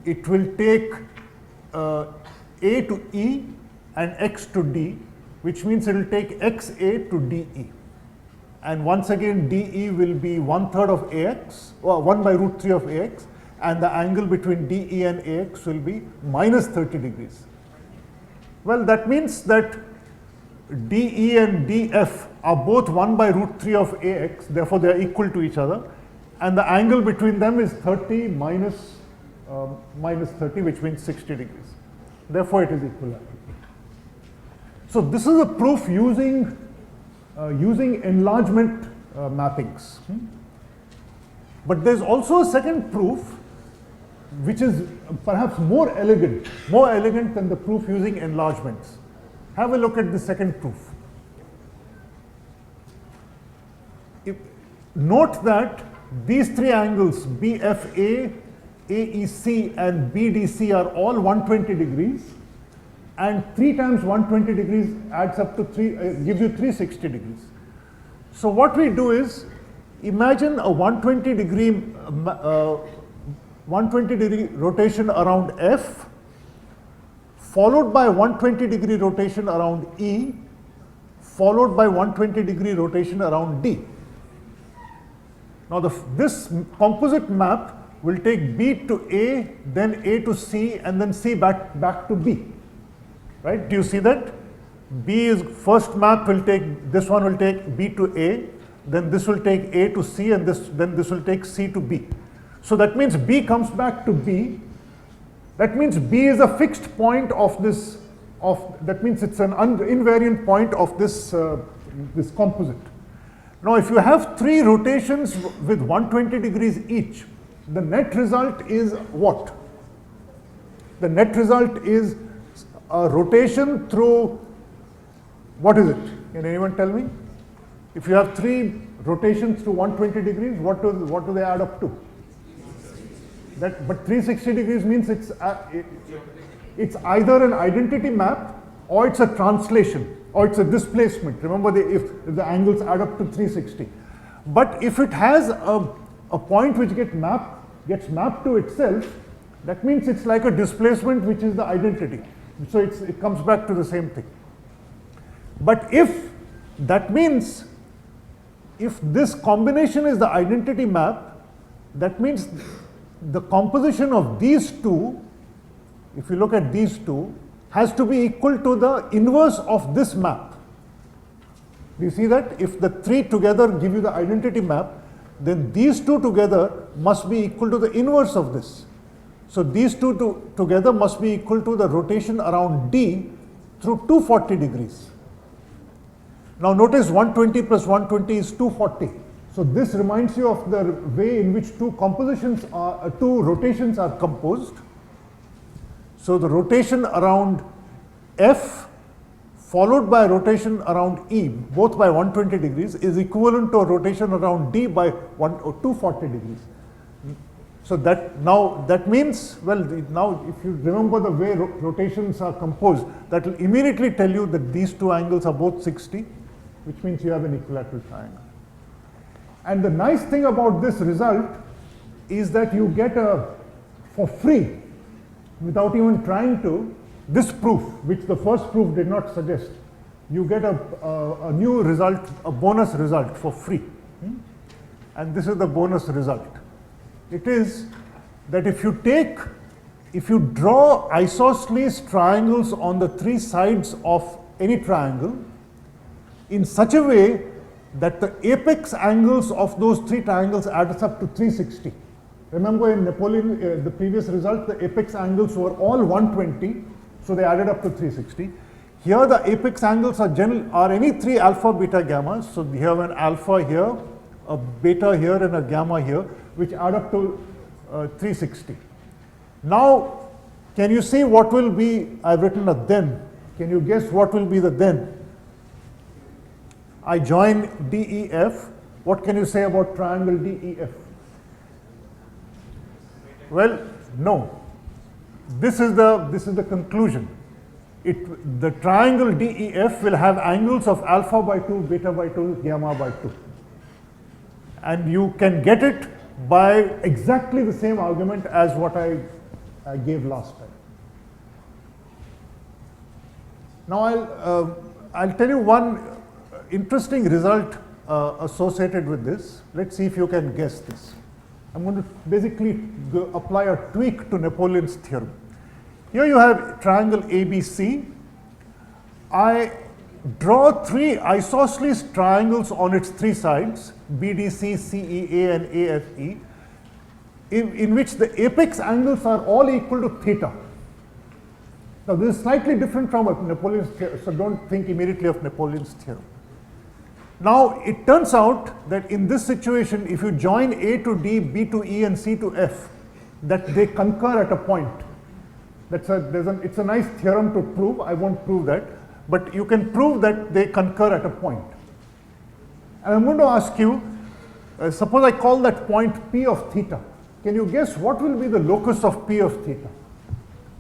It will take a to e and x to d, which means it will take xa to de. And once again de will be 1/3 of ax, or 1 by root 3 of ax, and the angle between de and ax will be minus 30 degrees. Well, that means that de and df are both 1 by root 3 of ax, therefore they are equal to each other, and the angle between them is 30 minus 30, which means 60 degrees. Therefore, it is equilateral. So this is a proof using enlargement mappings. But there's also a second proof which is perhaps more elegant than the proof using enlargements. Have a look at the second proof. Note that these three angles BFA, AEC and BDC are all 120 degrees, and 3 times 120 degrees adds up to gives you 360 degrees. So what we do is imagine a 120 degree rotation around F, followed by 120 degree rotation around E, followed by 120 degree rotation around D. Now this composite map will take B to A, then A to C, and then C back to B. Right? Do you see that? B is first map will take, this one will take B to A, then this will take A to C, and then this will take C to B. So that means B comes back to B. That means B is a fixed point of this, that means it's an invariant point of this, this composite. Now if you have 3 rotations with 120 degrees each, the net result is what? The net result is a rotation through, what is it? Can anyone tell me? If you have 3 rotations through 120 degrees, what do they add up to? But 360 degrees means it's either an identity map, or it's a translation, or it's a displacement. Remember, if the angles add up to 360. But if it has a point which gets mapped to itself, that means it's like a displacement which is the identity. So it comes back to the same thing. But if that means if this combination is the identity map, that means the composition of these two, if you look at these two, has to be equal to the inverse of this map. Do you see that? If the 3 together give you the identity map, then these two together must be equal to the inverse of this. So these two together must be equal to the rotation around D through 240 degrees. Now notice 120 plus 120 is 240. So this reminds you of the way in which two rotations are composed. So the rotation around F followed by a rotation around E, both by 120 degrees, is equivalent to a rotation around D by 240 degrees. So that means, well, now if you remember the way rotations are composed, that will immediately tell you that these two angles are both 60, which means you have an equilateral triangle. And the nice thing about this result is that you get for free, without even trying to, this proof, which the first proof did not suggest. You get a new result, a bonus result for free. And this is the bonus result. It is that if you draw isosceles triangles on the 3 sides of any triangle in such a way that the apex angles of those 3 triangles adds up to 360. Remember in Napoleon, the previous result, the apex angles were all 120, so they added up to 360. Here the apex angles are any 3 alpha, beta, gammas. So you have an alpha here, a beta here and a gamma here, which add up to 360. Now, can you see what will be, I've written a then. Can you guess what will be the then? I join DEF. What can you say about triangle DEF? Well, no. This is the conclusion. The triangle DEF will have angles of alpha by 2, beta by 2, gamma by 2. And you can get it by exactly the same argument as what I gave last time. Now I'll tell you one interesting result associated with this. Let's see if you can guess this. I'm going to basically apply a tweak to Napoleon's theorem. Here you have triangle ABC. I draw three isosceles triangles on its three sides, BDC, CEA, and AFE, in which the apex angles are all equal to theta. Now, this is slightly different from Napoleon's theorem, so don't think immediately of Napoleon's theorem. Now, it turns out that in this situation, if you join A to D, B to E, and C to F, that they concur at a point. It's a nice theorem to prove. I won't prove that, but you can prove that they concur at a point. And I'm going to ask you, suppose I call that point P of theta. Can you guess what will be the locus of P of theta?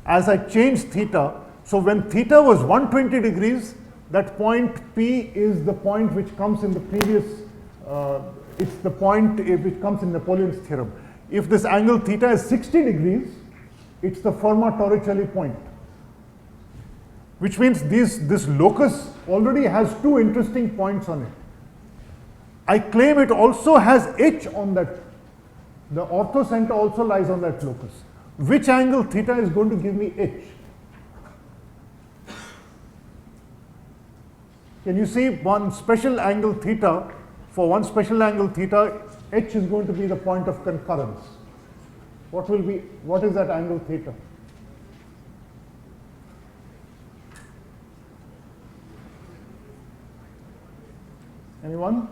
As I change theta, so when theta was 120 degrees, that point P is the point which comes in the previous, it's the point which comes in Napoleon's theorem. If this angle theta is 60 degrees, it's the Fermat-Torricelli point, which means this locus already has two interesting points on it. I claim it also has H on that. The orthocenter also lies on that locus. Which angle theta is going to give me H? Can you see one special angle theta? For one special angle theta, H is going to be the point of concurrence. What is that angle theta? Anyone?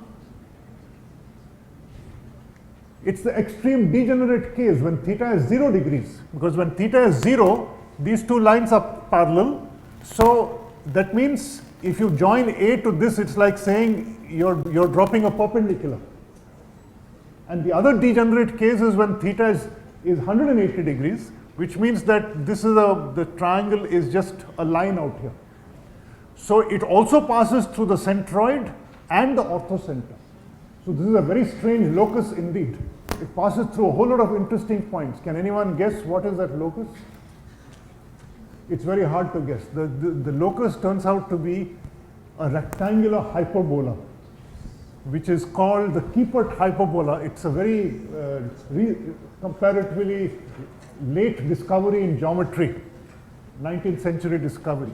It's the extreme degenerate case when theta is 0 degrees, because when theta is 0, these two lines are parallel. So that means if you join A to this, it's like saying you're dropping a perpendicular. And the other degenerate case is when theta is 180 degrees, which means that the triangle is just a line out here. So it also passes through the centroid and the orthocenter. So this is a very strange locus indeed. It passes through a whole lot of interesting points. Can anyone guess what is that locus? It's very hard to guess. The locus turns out to be a rectangular hyperbola, which is called the Kiepert hyperbola. It's a very comparatively late discovery in geometry, 19th century discovery.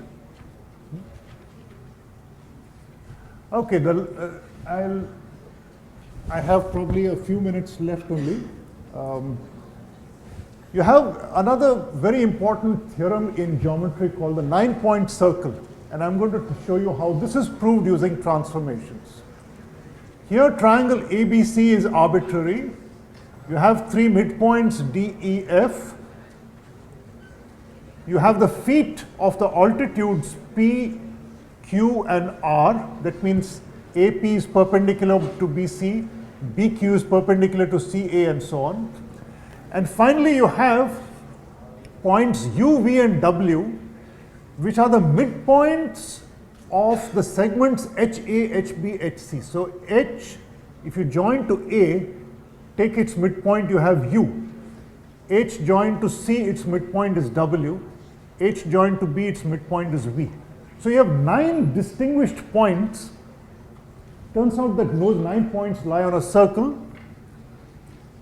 Okay, I have probably a few minutes left only. You have another very important theorem in geometry called the 9-point circle, and I'm going to show you how this is proved using transformations. Here, triangle ABC is arbitrary. You have three midpoints DEF. You have the feet of the altitudes P, Q, and R. That means AP is perpendicular to BC, BQ is perpendicular to CA, and so on. And finally, you have points U, V, and W, which are the midpoints of the segments HA, HB, HC. So H, if you join to A, take its midpoint, you have U. H joined to C, its midpoint is W. H joined to B, its midpoint is V. So you have 9 distinguished points. Turns out that those 9 points lie on a circle.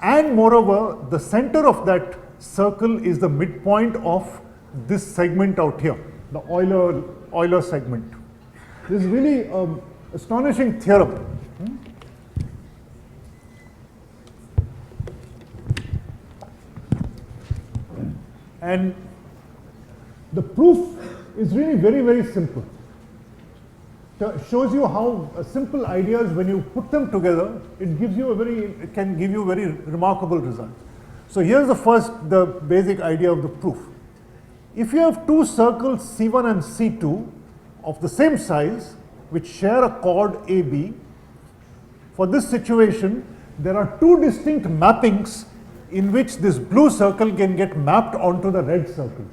And moreover, the center of that circle is the midpoint of this segment out here, the Euler segment. This is really an astonishing theorem. And the proof is really very, very simple. shows you how simple ideas, when you put them together, it can give you very remarkable results. So here's the basic idea of the proof. If you have two circles C1 and C2 of the same size, which share a chord AB, for this situation, there are two distinct mappings in which this blue circle can get mapped onto the red circle.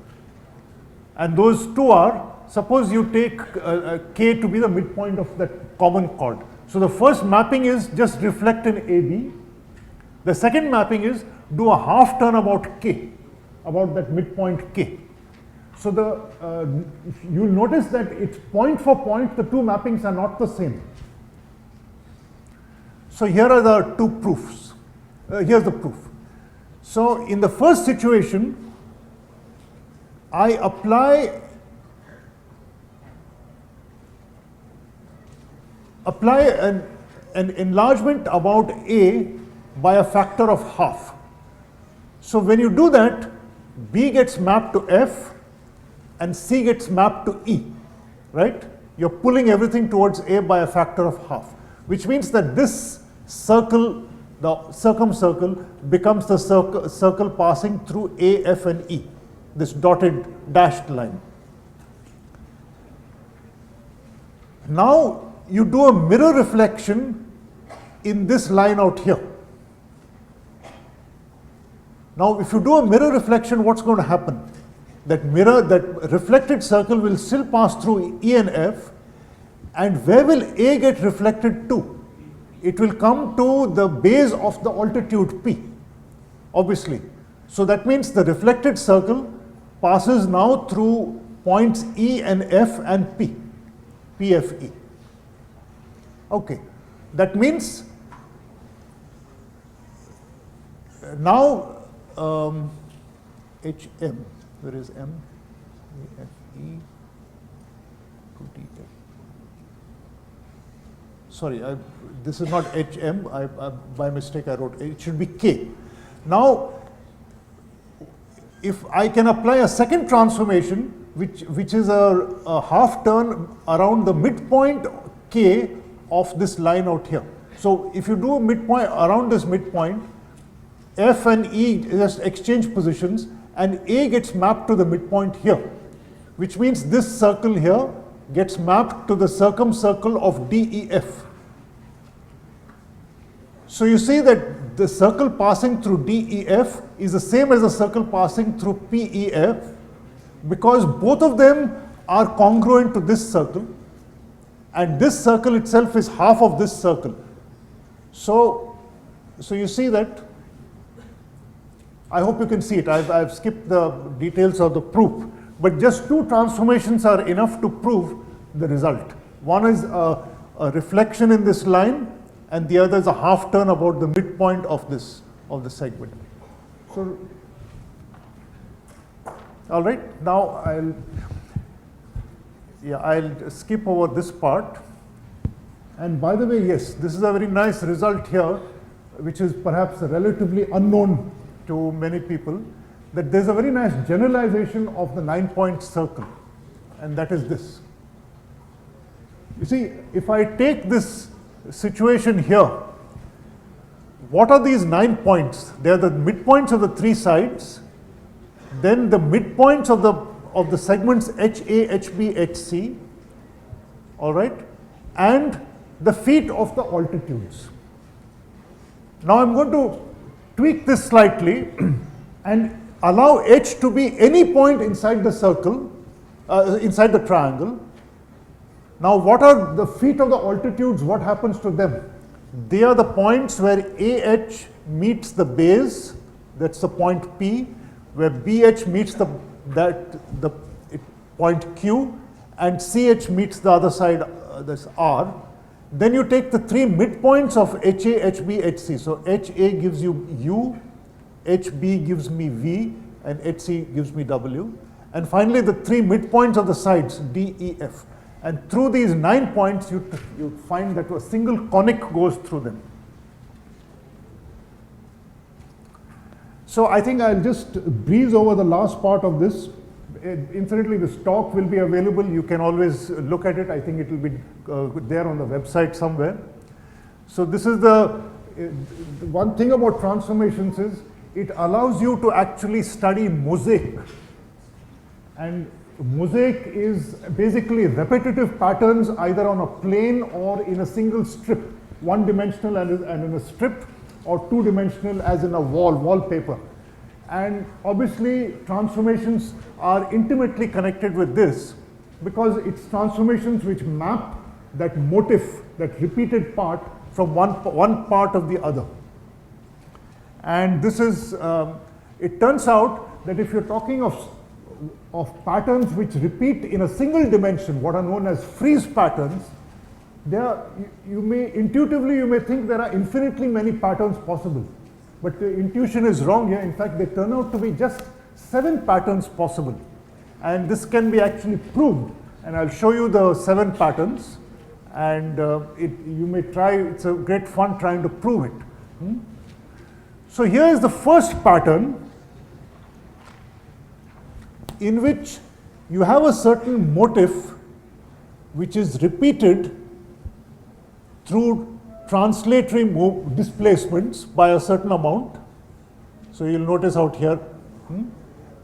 And those two are, suppose you take K to be the midpoint of that common chord. So the first mapping is just reflect in AB. The second mapping is do a half turn about K, about that midpoint K. So you'll notice that it's point for point, the two mappings are not the same. So here are the two proofs. Here's the proof. So in the first situation, I apply an enlargement about A by a factor of half. So when you do that, B gets mapped to F and C gets mapped to E, right? You're pulling everything towards A by a factor of half, which means that this circle, the circumcircle, becomes the circle passing through A, F, and E, this dotted dashed line. Now you do a mirror reflection in this line out here. Now if you do a mirror reflection, what's going to happen? That reflected circle will still pass through E and F, and where will A get reflected to? It will come to the base of the altitude P, obviously. So that means the reflected circle passes now through points E and F and P, PFE. Okay, that means now HM, where is M? AFE to DF. Sorry, this is not HM, by mistake I wrote, it should be K. Now, if I can apply a second transformation, which is a half turn around the midpoint K of this line out here. So if you do a midpoint around this midpoint, F and E just exchange positions, and A gets mapped to the midpoint here, which means this circle here gets mapped to the circumcircle of DEF. So you see that the circle passing through DEF is the same as the circle passing through PEF, because both of them are congruent to this circle, and this circle itself is half of this circle. So you see that, I hope you can see it. I've skipped the details of the proof, but just two transformations are enough to prove the result. One is a reflection in this line, and the other is a half turn about the midpoint of the segment. So, all right, now I'll skip over this part. And by the way, yes, this is a very nice result here, which is perhaps relatively unknown to many people, that there's a very nice generalization of the 9-point circle, and that is this. You see, if I take this situation here, what are these 9 points? They are the midpoints of the three sides, then the midpoints of the segments HA, HB, HC, all right, and the feet of the altitudes. Now I'm going to tweak this slightly and allow H to be any point inside the circle, inside the triangle. Now what are the feet of the altitudes? What happens to them? They are the points where AH meets the base, that's the point P, where BH meets the point Q, and CH meets the other side, this R. Then you take the three midpoints of HA, HB, HC. So HA gives you U, HB gives me V, and HC gives me W. And finally the three midpoints of the sides, D, E, F. And through these 9 points, you find that a single conic goes through them. So I think I'll just breeze over the last part of this incidentally, this talk will be available. You can always look at it. I think it will be there on the website somewhere. So this is the one thing about transformations is it allows you to actually study mosaic. And mosaic is basically repetitive patterns either on a plane or in a single strip, one-dimensional and in a strip, or two-dimensional as in a wallpaper. And obviously, transformations are intimately connected with this because it's transformations which map that motif, that repeated part, from one part of the other. And this is, it turns out that if you're talking of patterns which repeat in a single dimension, what are known as frieze patterns, you may intuitively think there are infinitely many patterns possible. But the intuition is wrong here. In fact, they turn out to be just 7 patterns possible. And this can be actually proved. And I'll show you the 7 patterns. And you may try, it's a great fun trying to prove it. So here is the first pattern in which you have a certain motif which is repeated through translatory displacements by a certain amount. So you'll notice out here.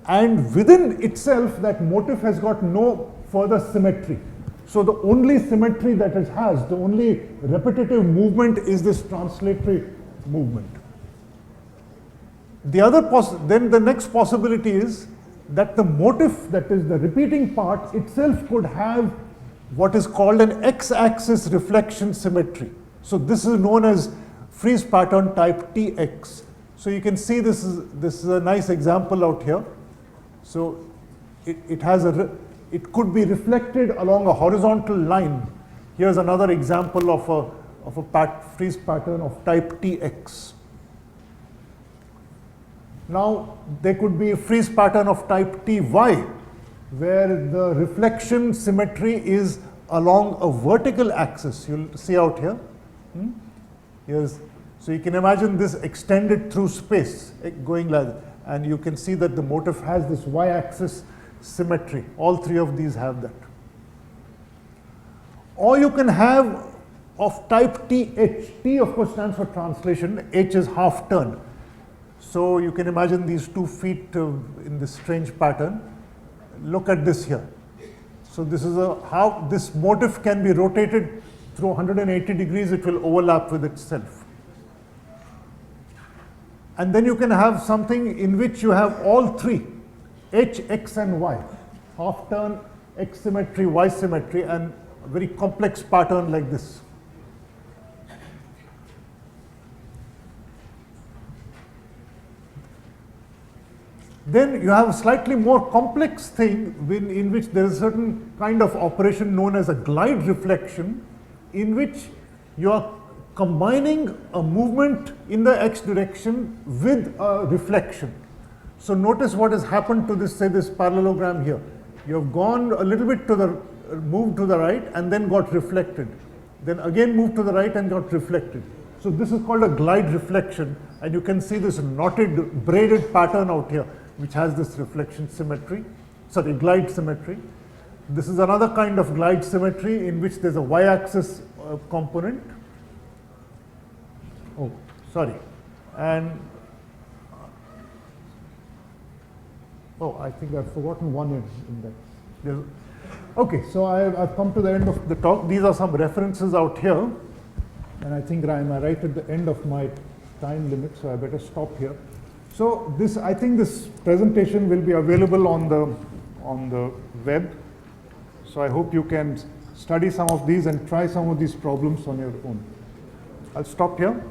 And within itself, that motif has got no further symmetry. So the only symmetry that it has, the only repetitive movement is this translatory movement. Then the next possibility is that the motif, that is the repeating part itself, could have what is called an x-axis reflection symmetry. So this is known as frieze pattern type Tx. So you can see this is a nice example out here. So it could be reflected along a horizontal line. Here's another example of a frieze pattern of type Tx. Now there could be a frieze pattern of type Ty, where the reflection symmetry is along a vertical axis. You'll see out here. So you can imagine this extended through space, going like that. And you can see that the motif has this y-axis symmetry. All 3 of these have that. Or you can have of type TH. T, of course, stands for translation. H is half turn. So you can imagine these 2 feet in this strange pattern. Look at this here. So this is how this motif can be rotated through 180 degrees. It will overlap with itself. And then you can have something in which you have all 3, H, X, and Y. Half turn, X symmetry, Y symmetry, and a very complex pattern like this. Then you have a slightly more complex thing in which there is a certain kind of operation known as a glide reflection, in which you are combining a movement in the x direction with a reflection. So notice what has happened to this, say this parallelogram here. You have gone a little bit moved to the right and then got reflected. Then again moved to the right and got reflected. So this is called a glide reflection, and you can see this knotted, braided pattern out here, which has this reflection symmetry, glide symmetry. This is another kind of glide symmetry in which there's a y-axis component. Oh, sorry. And, I think I've forgotten one in that. Okay, so I've come to the end of the talk. These are some references out here. And I think I'm right at the end of my time limit, so I better stop here. So I think this presentation will be available on the web. So I hope you can study some of these and try some of these problems on your own. I'll stop here.